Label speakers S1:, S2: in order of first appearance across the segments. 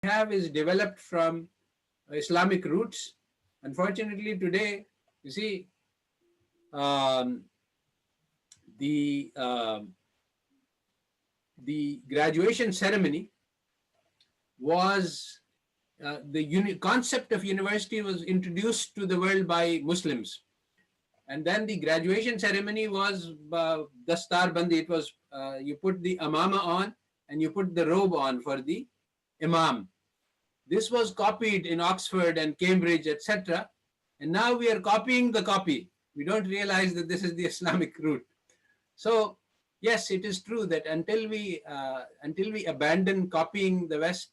S1: have is developed from Islamic roots. Unfortunately, today, you see, um, the um the graduation ceremony was the concept of university was introduced to the world by Muslims, and then the graduation ceremony was dastar bandi. It was you put the amama on and you put the robe on for the imam. This was copied in Oxford and Cambridge, etc. And now we are copying the copy. We don't realize that this is the Islamic route. So yes, it is true that until we abandon copying the West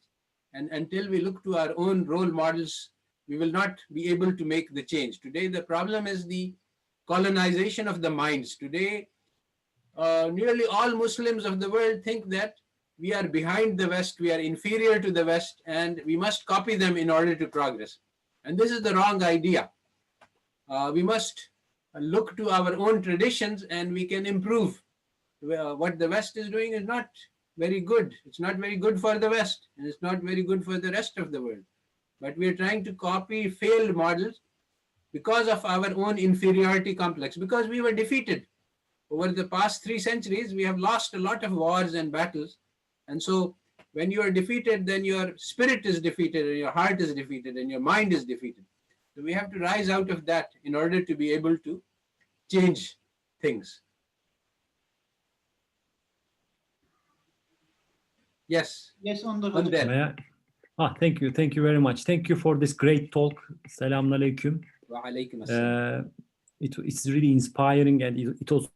S1: and until we look to our own role models, we will not be able to make the change. Today, the problem is the colonization of the minds. Today, nearly all Muslims of the world think that we are behind the West, we are inferior to the West, and we must copy them in order to progress. And this is the wrong idea. We must look to our own traditions and we can improve. What the West is doing is not very good. It's not very good for the West, and it's not very good for the rest of the world. But we are trying to copy failed models because of our own inferiority complex, because we were defeated. Over the past 3 centuries, we have lost a lot of wars and battles. And so when you are defeated, then your spirit is defeated, and your heart is defeated, and your mind is defeated. So we have to rise out of that in order to be able to change things. Yes.
S2: Yes, on the
S3: Thank you. Thank you very much. Thank you for this great talk. Selamun Aleyküm.
S1: Wa alaikum assalam.
S3: It's really inspiring, and it also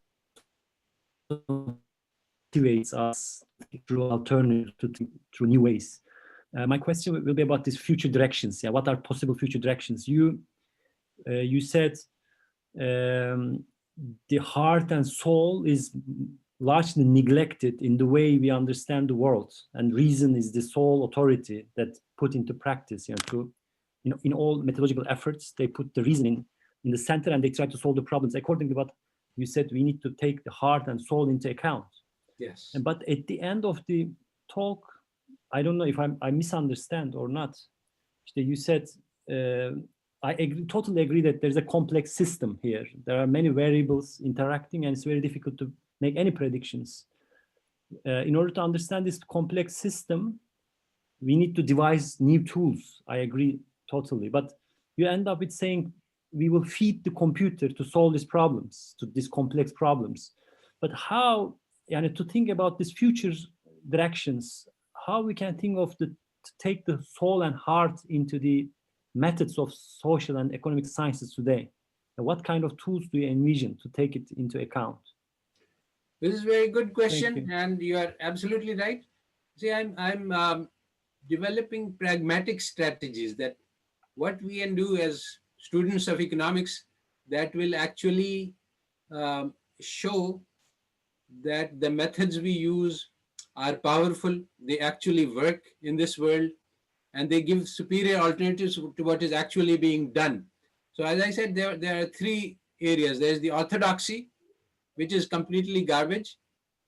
S3: motivates us through alternatives, through new ways. My question will be about these future directions. Yeah, what are possible future directions? You said the heart and soul is largely neglected in the way we understand the world, and reason is the sole authority that put into practice. In all methodological efforts, they put the reasoning in the center and they try to solve the problems. According to what you said, we need to take the heart and soul into account.
S1: Yes.
S3: But at the end of the talk, I don't know if I misunderstand or not. You said, totally agree that there's a complex system here. There are many variables interacting, and it's very difficult to make any predictions. In order to understand this complex system, we need to devise new tools. I agree totally. But you end up with saying we will feed the computer to solve these problems, to these complex problems. But how, to think about these future directions, how we can think of to take the soul and heart into the methods of social and economic sciences today? And what kind of tools do you envision to take it into account?
S1: This is a very good question, and you are absolutely right. See, I'm developing pragmatic strategies that what we can do as students of economics that will actually show that the methods we use are powerful, they actually work in this world, and they give superior alternatives to what is actually being done. So as I said, there are 3 areas. There's the orthodoxy, which is completely garbage.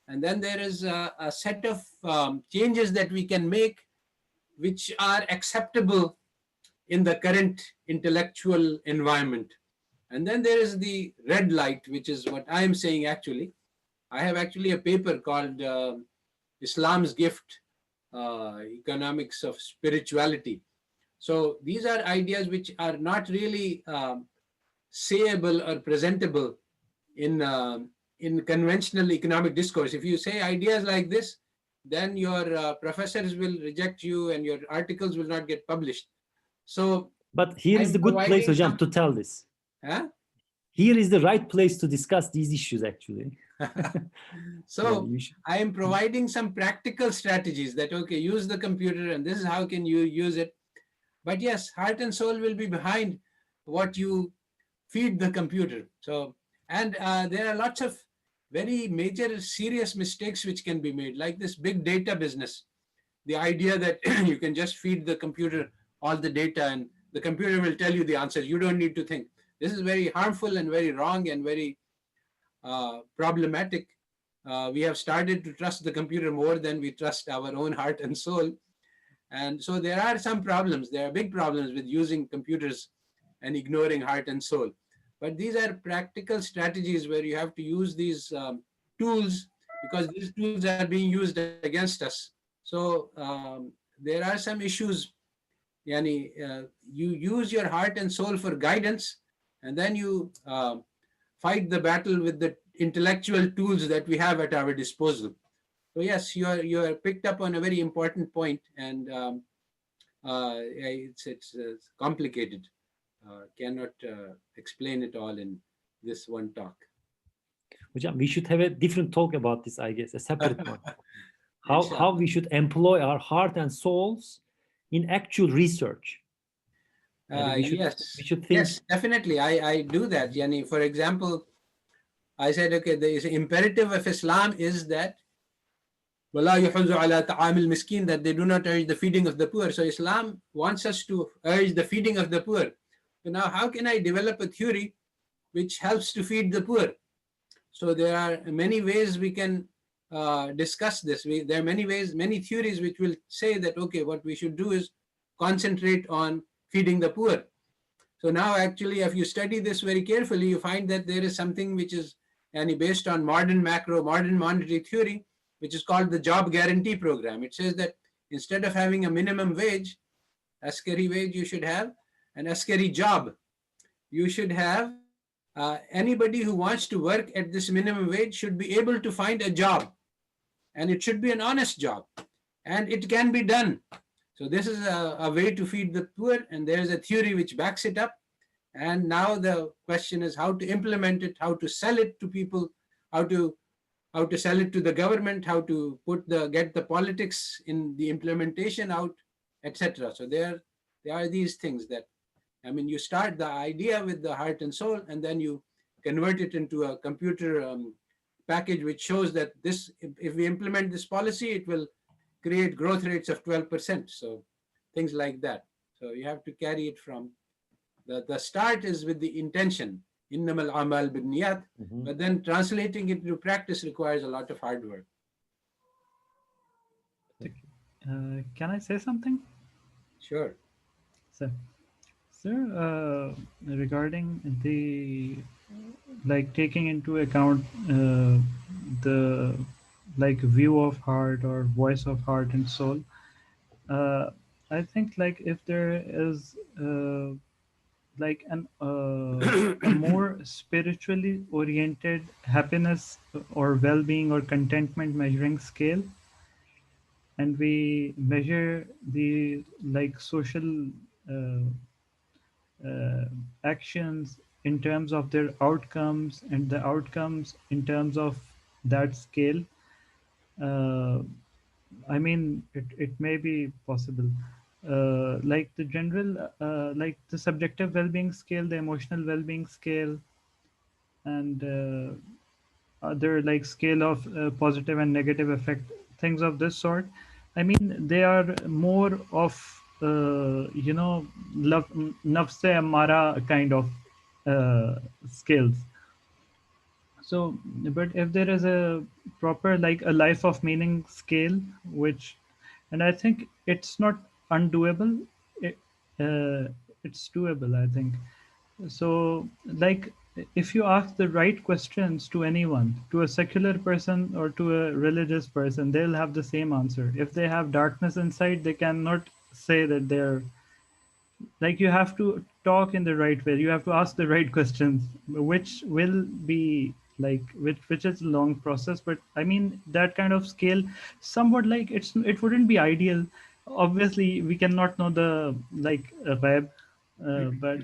S1: And then there is a set of changes that we can make which are acceptable in the current intellectual environment. And then there is the red light, which is what I am saying actually. I have actually a paper called Islam's Gift, Economics of Spirituality. So these are ideas which are not really sayable or presentable in conventional economic discourse. If you say ideas like this, then your professors will reject you and your articles will not get published. So,
S3: but here is the good place, Hocam, to tell this.
S1: Huh?
S3: Here is the right place to discuss these issues, actually.
S1: So I am providing some practical strategies that, okay, use the computer and this is how can you use it. But yes, heart and soul will be behind what you feed the computer. So, and there are lots of very major serious mistakes which can be made, like this big data business. The idea that you can just feed the computer all the data and the computer will tell you the answers. You don't need to think. This is very harmful and very wrong and very problematic. We have started to trust the computer more than we trust our own heart and soul. And so there are some problems. There are big problems with using computers and ignoring heart and soul. But these are practical strategies where you have to use these tools, because these tools are being used against us. So there are some issues. Yani, you use your heart and soul for guidance, and then you fight the battle with the intellectual tools that we have at our disposal. So yes, you are picked up on a very important point, and it's complicated. Cannot explain it all in this one talk.
S3: Hocam, we should have a different talk about this, I guess, a separate one. How
S1: Inshallah.
S3: we should employ our heart and souls in actual research. We should think.
S1: Yes, definitely. I do that. Yani, for example, I said, okay, the imperative of Islam is that وَلَا يُحُضُّ عَلَى طَعَامِ الْمِسْكِينِ, that they do not urge the feeding of the poor. So Islam wants us to urge the feeding of the poor. So now how can I develop a theory which helps to feed the poor? So there are many ways we can discuss this. There are many ways, many theories which will say that, okay, what we should do is concentrate on feeding the poor. So now actually, if you study this very carefully, you find that there is something which is based on modern monetary theory, which is called the job guarantee program. It says that instead of having a minimum wage, askari wage, you should have an askari job. You should have anybody who wants to work at this minimum wage should be able to find a job, and it should be an honest job, and it can be done. So this is a way to feed the poor, and there's a theory which backs it up. And now the question is how to implement it, how to sell it to people, how to sell it to the government, how to get the politics in the implementation out, etc. So there are these things that, you start the idea with the heart and soul, and then you convert it into a computer package which shows that this, if we implement this policy, it will create growth rates of 12%. So things like that. So you have to carry it from the start is with the intention, innamal amal binniyat, but then translating it into practice requires a lot of hard work.
S2: Can I say something?
S1: Sure.
S2: Sir, regarding the taking into account the view of heart or voice of heart and soul, I think if there is a more spiritually oriented happiness or well-being or contentment measuring scale, and we measure the social actions in terms of their outcomes, and the outcomes in terms of that scale, it may be possible. The general, the subjective well-being scale, the emotional well-being scale, and other scale of positive and negative effect, things of this sort. They are more of love, nafse amara kind of skills. So, but if there is a proper a life of meaning scale, and I think it's not undoable, it's doable, I think. So if you ask the right questions to anyone, to a secular person or to a religious person, they'll have the same answer. If they have darkness inside, they cannot say that they're you have to talk in the right way. You have to ask the right questions, which will be which is a long process. But that kind of scale, somewhat it wouldn't be ideal. Obviously, we cannot know the ghaib, but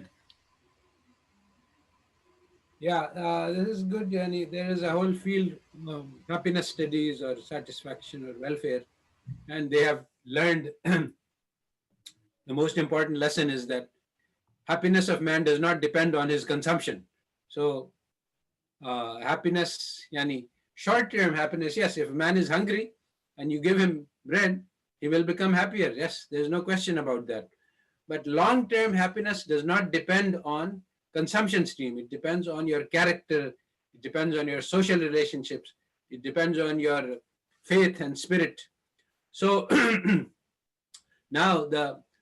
S1: yeah, this is good, Yani. There is a whole field of happiness studies or satisfaction or welfare, and they have learned the most important lesson is that happiness of man does not depend on his consumption. So happiness, yani short-term happiness, yes, if a man is hungry and you give him bread, he will become happier. Yes, there's no question about that. But long-term happiness does not depend on consumption stream. It depends on your character. It depends on your social relationships. It depends on your faith and spirit. So Now,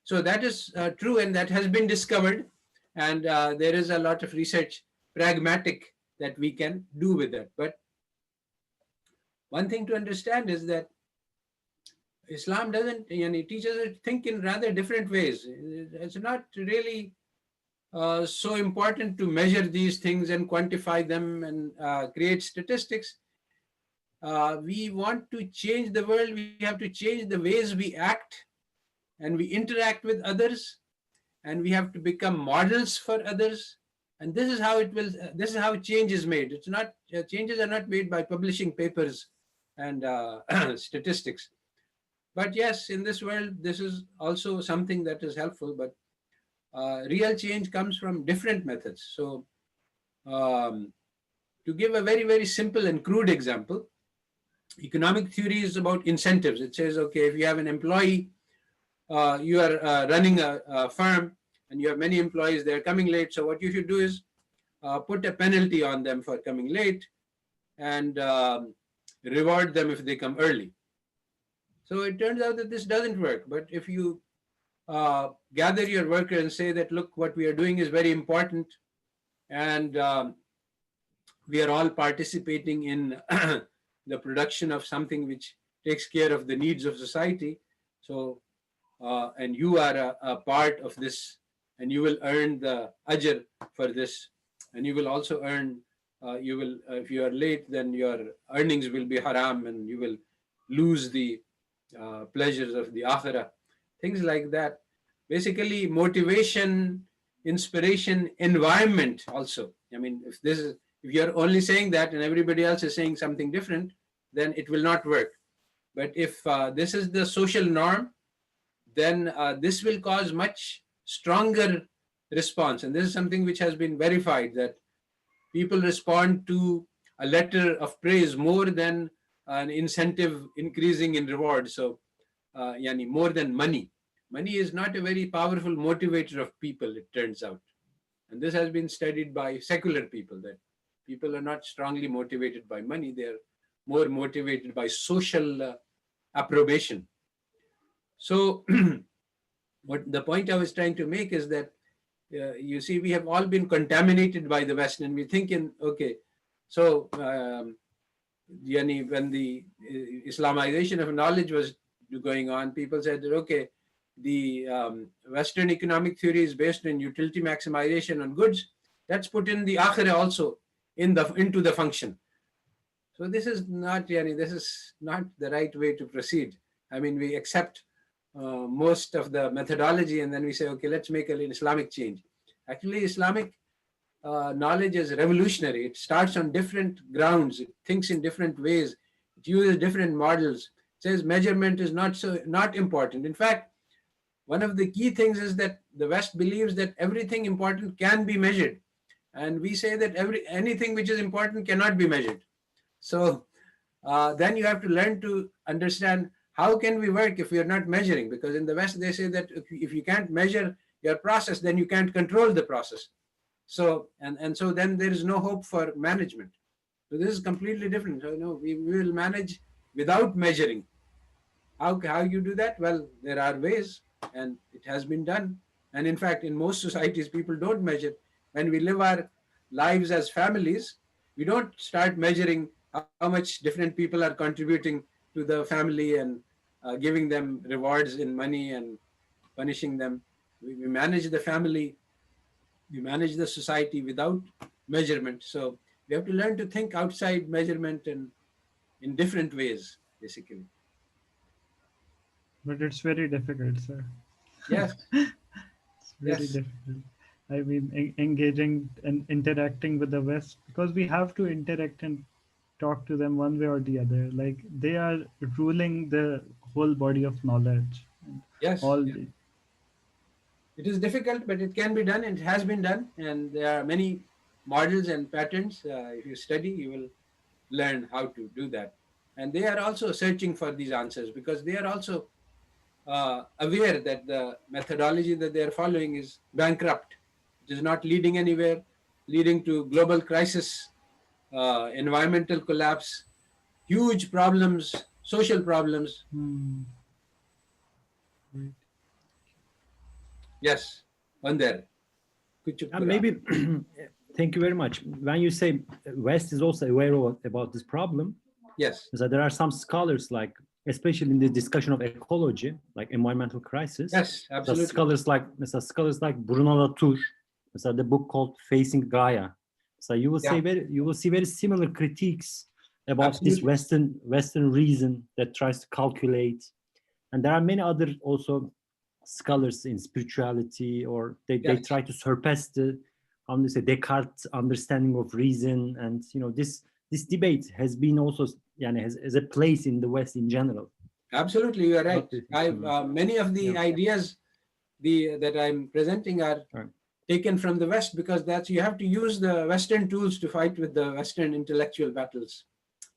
S1: so that is true, and that has been discovered, and there is a lot of research, pragmatic, that we can do with that. But one thing to understand is that Islam doesn't, it teaches us to think in rather different ways. It's not really so important to measure these things and quantify them and create statistics. We want to change the world. We have to change the ways we act and we interact with others, and we have to become models for others. And this is how this is how change is made. It's not, changes are not made by publishing papers and statistics. But yes, in this world, this is also something that is helpful, but real change comes from different methods. So to give a very, very simple and crude example, economic theory is about incentives. It says, okay, if you have an employee, you are running a firm and you have many employees, they're coming late. So what you should do is put a penalty on them for coming late and reward them if they come early. So it turns out that this doesn't work. But if you gather your workers and say that, look, what we are doing is very important, and we are all participating in the production of something which takes care of the needs of society. So, and you are a part of this, and you will earn the ajr for this, and you will also earn, you will, if you are late, then your earnings will be haram, and you will lose the pleasures of the akhirah. Things like that. Basically, motivation, inspiration, environment also. I mean, if you're only saying that and everybody else is saying something different, then it will not work. But if this is the social norm, then this will cause much stronger response. And this is something which has been verified, that people respond to a letter of praise more than an incentive increasing in reward. So, more than money. Money is not a very powerful motivator of people, it turns out. And this has been studied by secular people, that people are not strongly motivated by money, they're more motivated by social approbation. So what the point I was trying to make is that, you see, we have all been contaminated by the West, and we think in, okay, so when the Islamization of knowledge was going on, people said that, okay, the Western economic theory is based on utility maximization on goods. Let's put in the akhirah also into the function. So this is not the right way to proceed. I mean, we accept most of the methodology and then we say, okay, let's make an Islamic change. Actually, Islamic knowledge is revolutionary. It starts on different grounds. It thinks in different ways. It uses different models. It says measurement is not important. In fact, one of the key things is that the West believes that everything important can be measured. And we say that anything which is important cannot be measured. So then you have to learn to understand, how can we work if we are not measuring? Because in the West, they say that if you can't measure your process, then you can't control the process. So, and so then there is no hope for management. So this is completely different. So, we will manage without measuring. How you do that? Well, there are ways, and it has been done. And in fact, in most societies, people don't measure. When we live our lives as families, we don't start measuring how much different people are contributing to the family and giving them rewards in money and punishing them. We manage the family, we manage the society without measurement. So we have to learn to think outside measurement and in different ways, basically.
S2: But it's very difficult, sir.
S1: Yes.
S2: It's very
S1: Yes.
S2: difficult. I mean, engaging and interacting with the West, because we have to interact and talk to them one way or the other. Like, they are ruling the whole body of knowledge. And
S1: Yes.
S2: all
S1: Yeah. It is difficult, but it can be done. It has been done. And there are many models and patterns. If you study, you will learn how to do that. And they are also searching for these answers, because they are also aware that the methodology that they are following is bankrupt. It is not leading anywhere, leading to global crisis, environmental collapse, huge problems, social problems.
S2: Hmm. Right.
S1: Yes, on there.
S3: Maybe, thank you very much. When you say West is also aware about this problem,
S1: Yes.
S3: so there are some scholars, like especially in the discussion of ecology, like environmental crisis.
S1: Yes,
S3: So
S1: absolutely.
S3: scholars like Bruno Latour, so the book called Facing Gaia. So you will see very similar critiques about this Western reason that tries to calculate, and there are many other also scholars in spirituality, or they try to surpass the Descartes' understanding of reason, and this debate has been also has a place in the West in general.
S1: Absolutely, you are right. Many of the ideas that I'm presenting are taken from the West, because you have to use the Western tools to fight with the Western intellectual battles.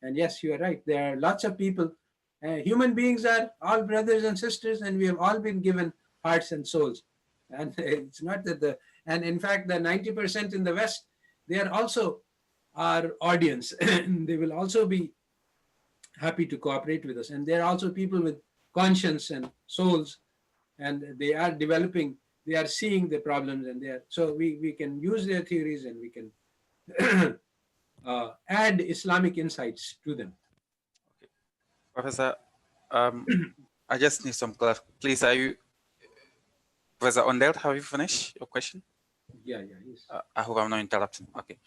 S1: And yes, you are right. There are lots of people. Human beings are all brothers and sisters, and we have all been given hearts and souls. And it's not that and in fact, the 90% in the West, they are also our audience. They will also be happy to cooperate with us. And there are also people with conscience and souls, and they are developing, they are seeing the problems, and so we can use their theories, and we can add Islamic insights to them.
S4: Okay. Professor, I just need some clarification. Please, Professor Ondel, have you finished your question?
S1: Yeah, yes.
S4: I hope I'm not interrupting. Okay.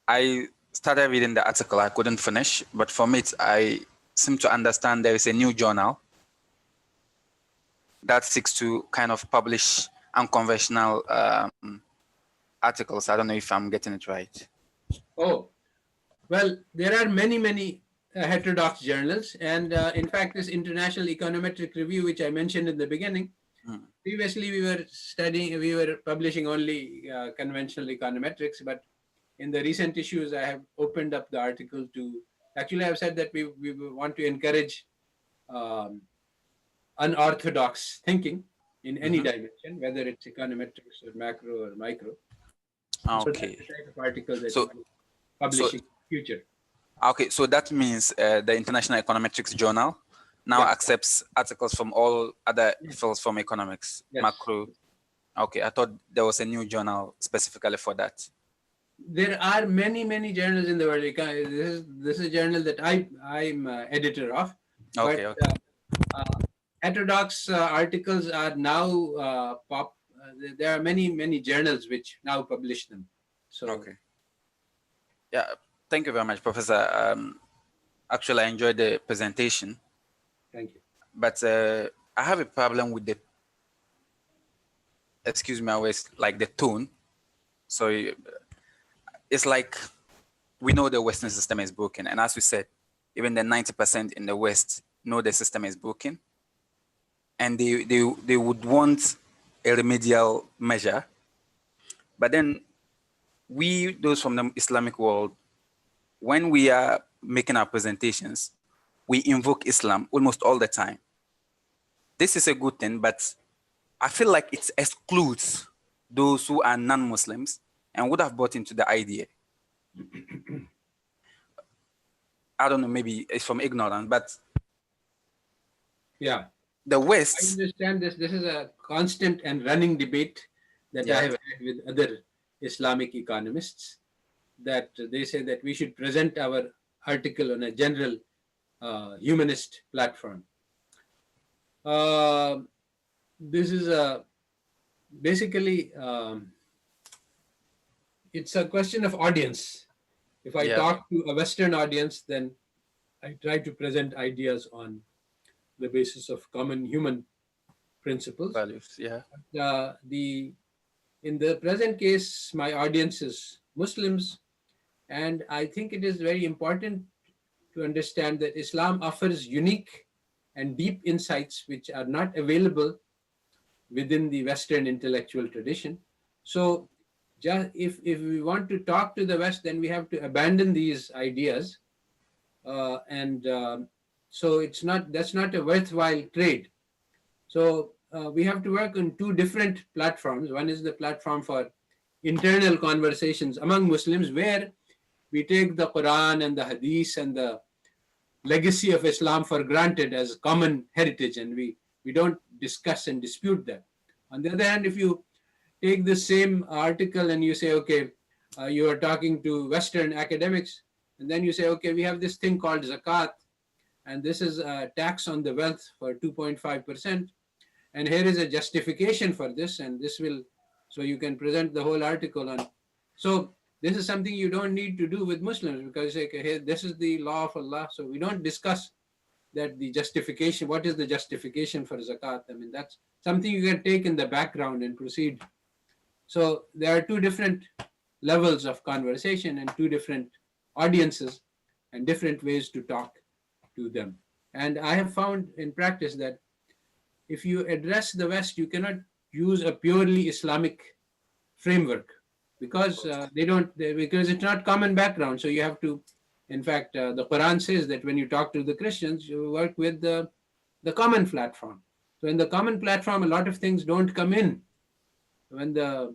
S4: I started reading the article. I couldn't finish, but from it, I seem to understand there is a new journal that seeks to kind of publish unconventional articles. I don't know if I'm getting it right.
S1: Oh, well, there are many heterodox journals, and in fact, this International Econometric Review, which I mentioned in the beginning, previously we were publishing only conventional econometrics, but in the recent issues, I have opened up the article to, actually I've said that we want to encourage unorthodox thinking in any dimension, whether it's econometrics or macro or micro.
S4: Okay.
S1: So that's the type of article that we're publishing in the future.
S4: Okay, so that means the International Econometrics Journal now accepts articles from all other fields from economics, macro. Okay, I thought there was a new journal specifically for that.
S1: There are many journals in the world. This is a journal that I'm editor of.
S4: Okay,
S1: but, heterodox articles are now there are many journals which now publish them. So
S4: okay. Yeah, thank you very much, Professor. Actually, I enjoyed the presentation.
S1: Thank you.
S4: But I have a problem with excuse me, always like the tone. So it's like we know the Western system is broken. And as we said, even the 90% in the West know the system is broken. And they would want a remedial measure. But then we, those from the Islamic world, when we are making our presentations, we invoke Islam almost all the time. This is a good thing, but I feel like it excludes those who are non-Muslims and would have bought into the idea. I don't know, maybe it's from ignorance, but
S1: yeah,
S4: the West.
S1: I understand this. This is a constant and running debate that I have had with other Islamic economists, that they say that we should present our article on a general humanist platform. This is basically it's a question of audience. If I talk to a Western audience, then I try to present ideas on the basis of common human principles.
S4: Values,
S1: in the present case, my audience is Muslims, and I think it is very important to understand that Islam offers unique and deep insights which are not available within the Western intellectual tradition. So if we want to talk to the West, then we have to abandon these ideas, so that's not a worthwhile trade. So we have to work on two different platforms. One is the platform for internal conversations among Muslims, where we take the Quran and the Hadith and the legacy of Islam for granted as common heritage, and we don't discuss and dispute that. On the other hand, if you take the same article and you say, okay, you are talking to Western academics, and then you say, okay, we have this thing called Zakat, and this is a tax on the wealth for 2.5%, and here is a justification for this, and this will, so you can present the whole article on. So this is something you don't need to do with Muslims, because like, hey, this is the law of Allah, so we don't discuss that the justification, what is the justification for Zakat? I mean, that's something you can take in the background and proceed. So there are two different levels of conversation and two different audiences and different ways to talk to them. And I have found in practice that if you address the West, you cannot use a purely Islamic framework, because because it's not common background. So you have to, in fact, the Quran says that when you talk to the Christians, you work with the common platform. So in the common platform, a lot of things don't come in. When I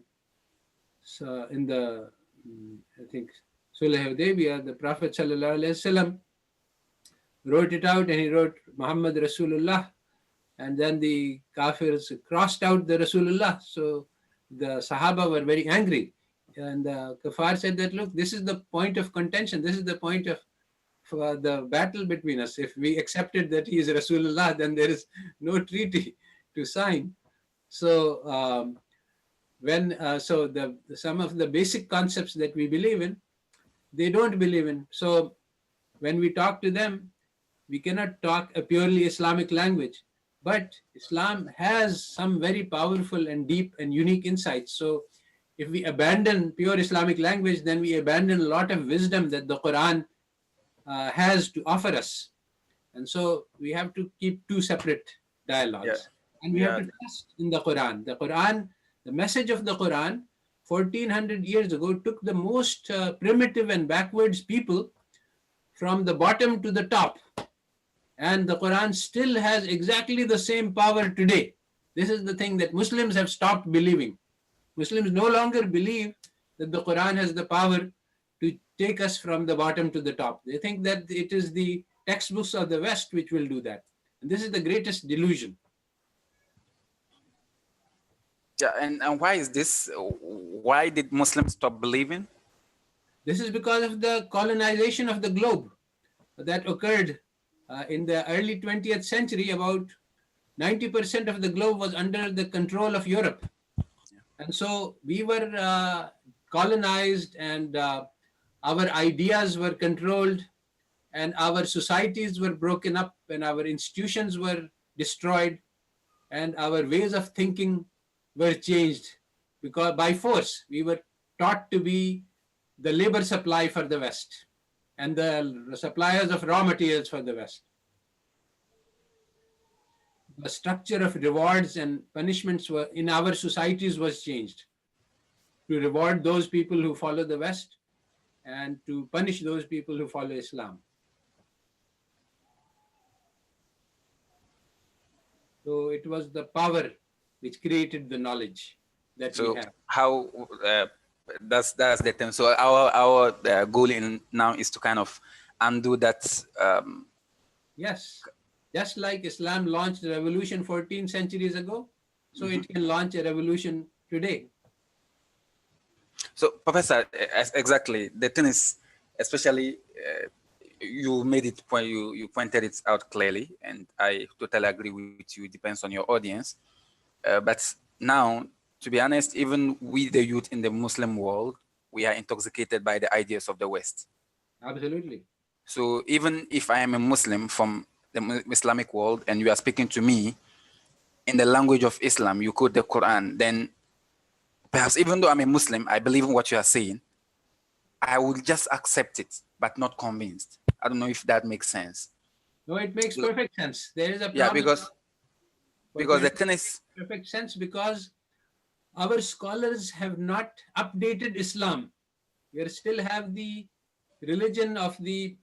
S1: think Sulh Hudaybiyah, the Prophet Sallallahu Alaihi Wasallam wrote it out, and he wrote Muhammad Rasulullah, and then the Kafirs crossed out the Rasulullah. So the Sahaba were very angry, and the Kafar said that, look, this is the point of contention, this is the point of the battle between us. If we accepted that he is Rasulullah, then there is no treaty to sign. So some of the basic concepts that we believe in, they don't believe in. So when we talk to them, we cannot talk a purely Islamic language, but Islam has some very powerful and deep and unique insights. So if we abandon pure Islamic language, then we abandon a lot of wisdom that the Quran has to offer us. And so we have to keep two separate dialogues.
S4: Yeah.
S1: And we have to trust in the Quran. The Quran, the message of the Quran, 1400 years ago, took the most primitive and backwards people from the bottom to the top. And the Quran still has exactly the same power today. This is the thing that Muslims have stopped believing. Muslims no longer believe that the Quran has the power to take us from the bottom to the top. They think that it is the textbooks of the West which will do that. And this is the greatest delusion.
S4: Yeah, and why is this? Why did Muslims stop believing?
S1: This is because of the colonization of the globe that occurred in the early 20th century. About 90% of the globe was under the control of Europe. And so we were colonized, and our ideas were controlled, and our societies were broken up, and our institutions were destroyed, and our ways of thinking were changed, because by force we were taught to be the labor supply for the West and the suppliers of raw materials for the West. The structure of rewards and punishments were in our societies was changed to reward those people who follow the West and to punish those people who follow Islam. So it was the power which created the knowledge that we have.
S4: How that's the thing. So our goal now is to kind of undo that.
S1: Yes, just like Islam launched a revolution 14 centuries ago, so it can launch a revolution today.
S4: So, Professor, exactly. The thing is, especially you made it point. You pointed it out clearly, and I totally agree with you. It depends on your audience. But now, to be honest, even we, the youth in the Muslim world, we are intoxicated by the ideas of the West.
S1: Absolutely.
S4: So even if I am a Muslim from the Islamic world and you are speaking to me in the language of Islam, you quote the Quran, then perhaps even though I'm a Muslim, I believe in what you are saying, I will just accept it, but not convinced. I don't know if that makes sense.
S1: No, it makes perfect sense. There is a problem.
S4: Yeah, because the thing is,
S1: perfect sense because our scholars have not updated Islam. We still have the religion of the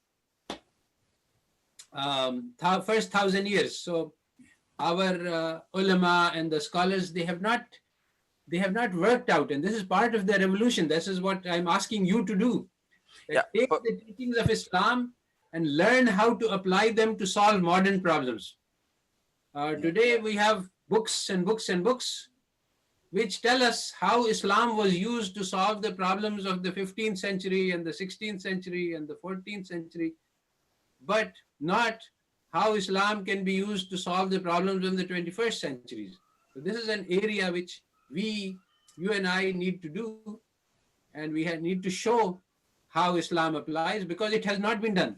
S1: first 1,000 years. So our ulama and the scholars, they have not worked out, and this is part of the revolution. This is what I'm asking you to do. Take the teachings of Islam and learn how to apply them to solve modern problems. Today we have books and books and books, which tell us how Islam was used to solve the problems of the 15th century and the 16th century and the 14th century, but not how Islam can be used to solve the problems of the 21st centuries. So this is an area which you and I need to do, and we need to show how Islam applies, because it has not been done.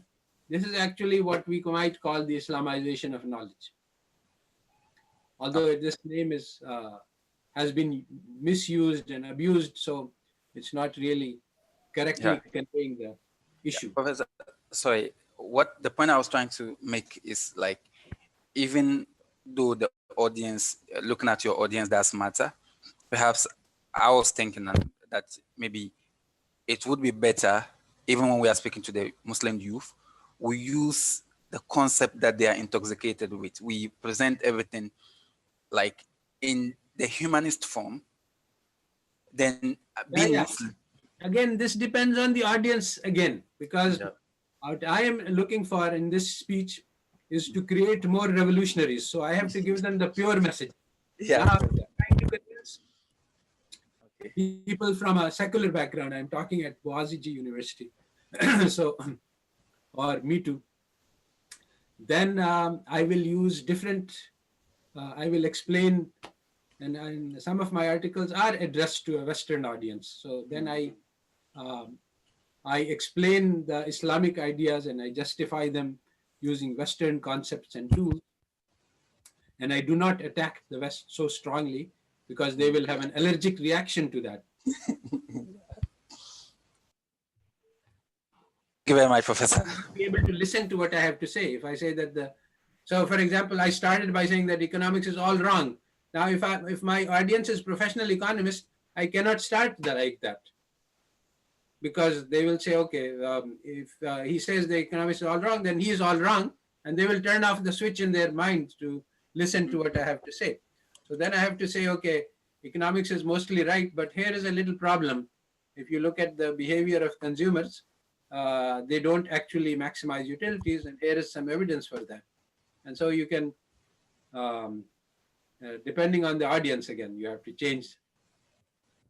S1: This is actually what we might call the Islamization of knowledge. Although this name has been misused and abused, so it's not really correctly conveying the issue.
S4: Professor, sorry, what the point I was trying to make is like, even though the audience, looking at your audience does matter, perhaps I was thinking that maybe it would be better, even when we are speaking to the Muslim youth, we use the concept that they are intoxicated with. We present everything like in the humanist form, then being Muslim.
S1: Again, this depends on the audience again, because what I am looking for in this speech is to create more revolutionaries. So I have to give them the pure message.
S4: Yeah.
S1: Now, I'm trying to convince people from a secular background. I'm talking at Boaziji University. So, or me too. Then I will use different, I will explain, and some of my articles are addressed to a Western audience. So then I explain the Islamic ideas and I justify them using Western concepts and tools. And I do not attack the West so strongly, because they will have an allergic reaction to that.
S4: Thank you very much, Professor.
S1: Be able to listen to what I have to say. If I say that so for example, I started by saying that economics is all wrong. Now, if my audience is professional economists, I cannot start like that, because they will say, okay, if he says the economics is all wrong, then he is all wrong, and they will turn off the switch in their mind to listen to what I have to say. So then I have to say, okay, economics is mostly right, but here is a little problem. If you look at the behavior of consumers, they don't actually maximize utilities, and here is some evidence for that. And so you can, depending on the audience, again, you have to change.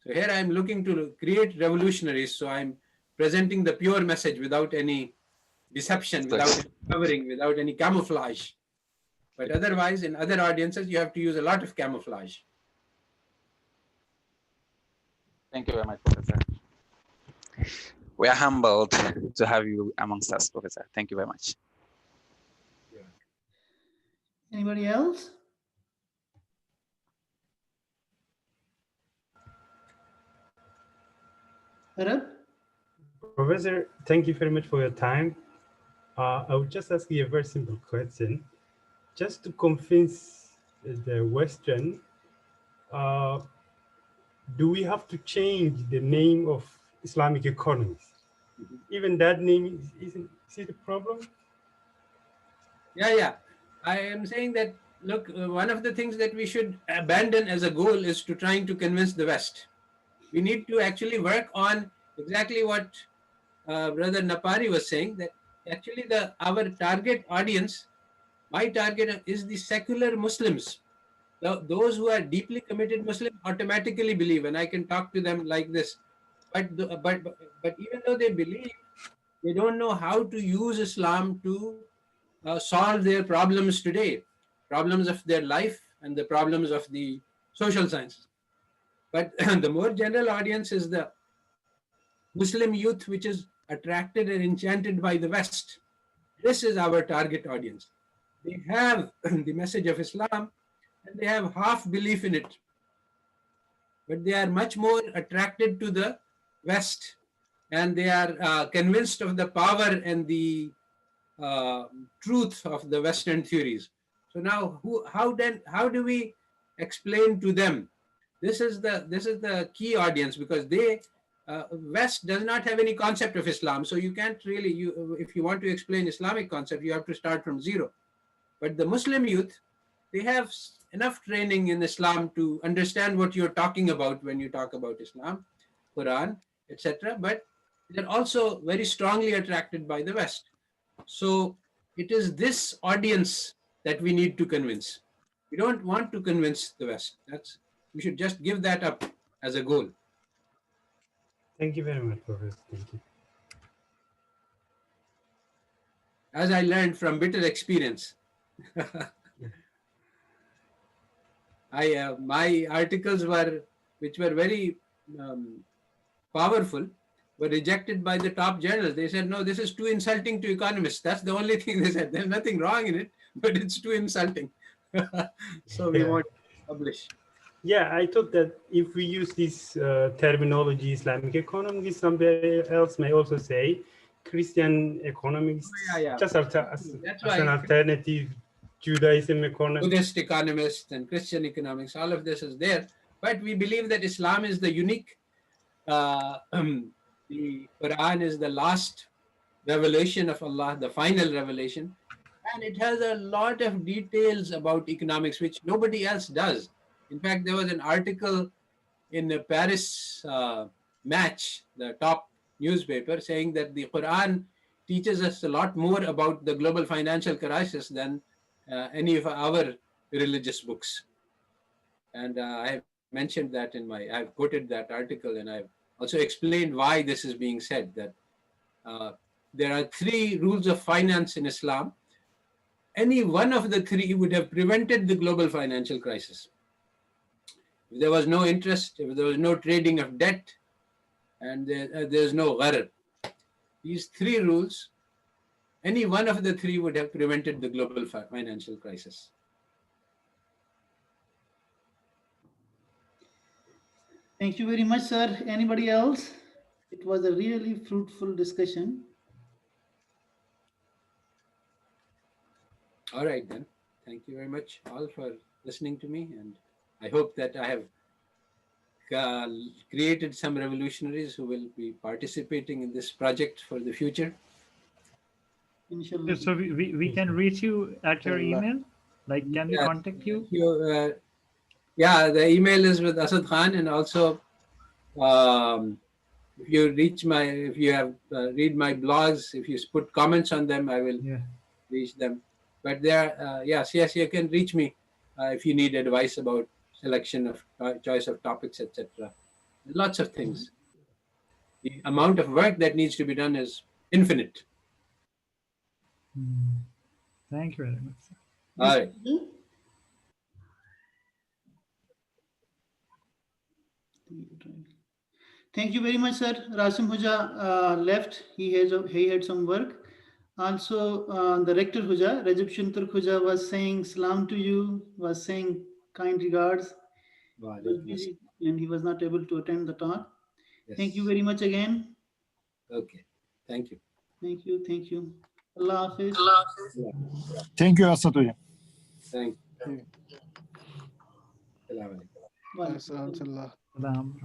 S1: So here I'm looking to create revolutionaries. So I'm presenting the pure message without any deception, without any covering, without any camouflage. But otherwise, in other audiences, you have to use a lot of camouflage.
S4: Thank you very much, Professor. We are humbled to have you amongst us, Professor. Thank you very much.
S5: Anybody else? Arab?
S6: Professor, thank you very much for your time. I would just ask you a very simple question. Just to convince the Western, do we have to change the name of Islamic economies? Even that name, is it a problem?
S1: Yeah. I am saying that, look, one of the things that we should abandon as a goal is to trying to convince the West. We need to actually work on exactly what Brother Napari was saying, that actually our target audience, my target is the secular Muslims. Those who are deeply committed Muslims automatically believe, and I can talk to them like this. But even though they believe, they don't know how to use Islam to solve their problems today, problems of their life and the problems of the social sciences. But the more general audience is the Muslim youth, which is attracted and enchanted by the West. This is our target audience. They have the message of Islam and they have half belief in it, but they are much more attracted to the West, and they are convinced of the power and the truth of the Western theories. So now, how do we explain to them? This is the key audience, because West does not have any concept of Islam. So you can't really, if you want to explain Islamic concept, you have to start from zero. But the Muslim youth, they have enough training in Islam to understand what you're talking about when you talk about Islam, Quran, etc. But they're also very strongly attracted by the West. So it is this audience that we need to convince. We don't want to convince the West. We should just give that up as a goal.
S6: Thank you very much, Professor. Thank you.
S1: As I learned from bitter experience. My articles which were very powerful, were rejected by the top journals. They said, no, this is too insulting to economists. That's the only thing they said. There's nothing wrong in it, but it's too insulting. So we won't publish.
S6: Yeah, I thought that if we use this terminology, Islamic economics, somebody else may also say Christian economics,
S1: Yeah.
S6: just as
S1: That's
S6: an
S1: why
S6: alternative Judaism economics.
S1: Buddhist economists and Christian economics, all of this is there. But we believe that Islam is the unique, the Quran is the last revelation of Allah, the final revelation. And it has a lot of details about economics, which nobody else does. In fact, there was an article in the Paris Match, the top newspaper, saying that the Quran teaches us a lot more about the global financial crisis than any of our religious books. And I have mentioned that I've quoted that article, and I've also explained why this is being said, that there are 3 rules of finance in Islam. Any one of the 3 would have prevented the global financial crisis. If there was no interest, if there was no trading of debt, and there's no gharar, these 3 rules, any one of the 3 would have prevented the global financial crisis.
S5: Thank you very much, sir. Anybody else? It was a really fruitful discussion.
S1: All right, then. Thank you very much all for listening to me. And I hope that I have created some revolutionaries who will be participating in this project for the future.
S5: Inshallah.
S2: So we can reach you at your email? Like, can we contact you?
S1: Yeah, the email is with Asad Khan, and also if you read my blogs, if you put comments on them, I will reach them. But yes, you can reach me if you need advice about selection of choice of topics, etc. Lots of things. The amount of work that needs to be done is infinite.
S2: Thank you very much, sir.
S1: All right.
S5: Thank you very much, sir. Rasim Huja left. He had some work. Also, the rector Huja, Rajab Shintur Huja, was saying salam to you, was saying kind regards. He was busy and he was not able to attend the talk. Yes. Thank you very much again.
S1: Okay. Thank you.
S5: Thank you. Thank you. Allah Hafiz.
S7: Thank you, Asad Huja.
S1: Thank you.
S5: Wa alaikum salam.
S2: Salam.